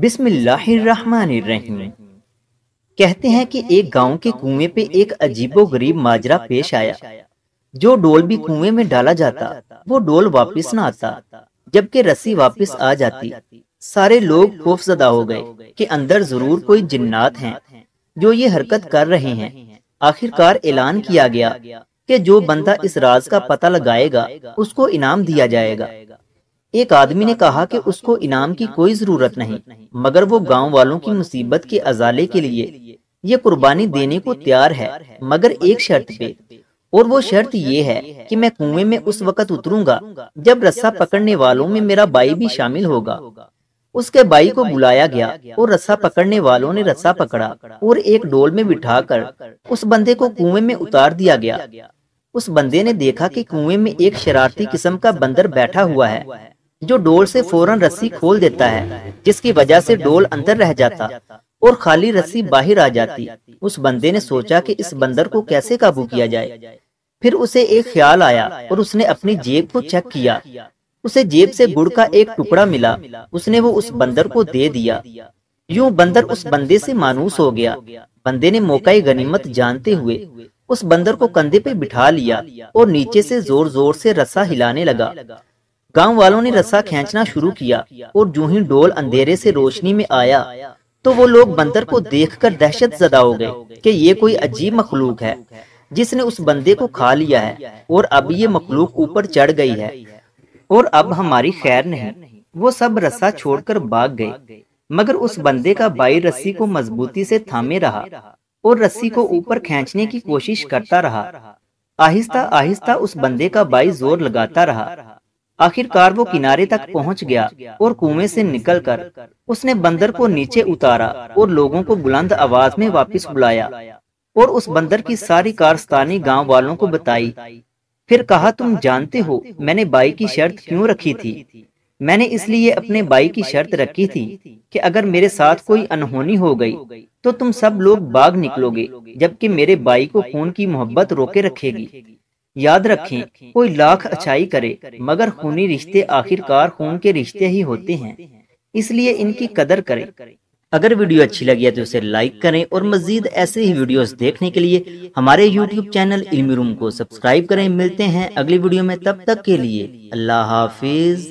بسم اللہ الرحمن الرحیم۔ کہتے ہیں کہ ایک گاؤں کے کنویں پہ ایک عجیب و غریب ماجرا پیش آیا۔ جو ڈول بھی کنویں میں ڈالا جاتا وہ ڈول واپس نہ آتا، جبکہ رسی واپس آ جاتی۔ سارے لوگ خوف زدہ ہو گئے کہ اندر ضرور کوئی جنات ہیں جو یہ حرکت کر رہے ہیں۔ آخرکار اعلان کیا گیا کہ جو بندہ اس راز کا پتہ لگائے گا اس کو انعام دیا جائے گا۔ ایک آدمی نے کہا کہ اس کو انعام کی کوئی ضرورت نہیں، مگر وہ گاؤں والوں کی مصیبت کے ازالے کے لیے یہ قربانی دینے کو تیار ہے، مگر ایک شرط پہ، اور وہ شرط یہ ہے کہ میں کنویں میں اس وقت اتروں گا جب رسہ پکڑنے والوں میں میرا بھائی بھی شامل ہوگا۔ اس کے بھائی کو بلایا گیا اور رسہ پکڑنے والوں نے رسہ پکڑا اور ایک ڈول میں بٹھا کر اس بندے کو کنویں میں اتار دیا گیا۔ اس بندے نے دیکھا کہ کنویں میں ایک شرارتی قسم کا بندر بیٹھا ہوا ہے جو ڈول سے فوراً رسی کھول دیتا ہے، جس کی وجہ سے ڈول اندر رہ جاتا اور خالی رسی باہر آ جاتی۔ اس بندے نے سوچا کہ اس بندر کو کیسے قابو کیا جائے۔ پھر اسے ایک خیال آیا اور اس نے اپنی جیب کو چیک کیا۔ اسے جیب سے گڑ کا ایک ٹکڑا ملا، اس نے وہ اس بندر کو دے دیا۔ یوں بندر اس بندے سے مانوس ہو گیا۔ بندے نے موقع غنیمت جانتے ہوئے اس بندر کو کندھے پہ بٹھا لیا اور نیچے سے زور زور سے رسہ ہلانے لگا۔ گاؤں والوں نے رسہ کھینچنا شروع کیا اور جو ہی ڈول اندھیرے سے روشنی میں آیا تو وہ لوگ بندر کو دیکھ کر دہشت زدہ ہو گئے کہ یہ کوئی عجیب مخلوق ہے جس نے اس بندے کو کھا لیا ہے، اور اب یہ مخلوق اوپر چڑھ گئی ہے اور اب ہماری خیر نہیں۔ وہ سب رسہ چھوڑ کر بھاگ گئے، مگر اس بندے کا بھائی رسی کو مضبوطی سے تھامے رہا اور رسی کو اوپر کھینچنے کی کوشش کرتا رہا۔ آہستہ آہستہ اس بندے کا بھائی زور لگاتا رہا۔ آخرکار وہ کنارے تک پہنچ گیا اور کنویں سے نکل کر اس نے بندر کو نیچے اتارا اور لوگوں کو بلند آواز میں واپس بلایا اور اس بندر کی ساری کارستانی گاؤں والوں کو بتائی۔ پھر کہا، تم جانتے ہو میں نے بھائی کی شرط کیوں رکھی تھی؟ میں نے اس لیے اپنے بھائی کی شرط رکھی تھی کہ اگر میرے ساتھ کوئی انہونی ہو گئی تو تم سب لوگ بھاگ نکلو گے، جبکہ میرے بھائی کو خون کی محبت روکے رکھے گی۔ یاد رکھیں، کوئی لاکھ اچھائی کرے مگر خونی رشتے آخرکار خون کے رشتے ہی ہوتے ہیں، اس لیے ان کی قدر کریں۔ اگر ویڈیو اچھی لگی ہے تو اسے لائک کریں اور مزید ایسے ہی ویڈیوز دیکھنے کے لیے ہمارے یوٹیوب چینل علمی روم کو سبسکرائب کریں۔ ملتے ہیں اگلی ویڈیو میں، تب تک کے لیے اللہ حافظ۔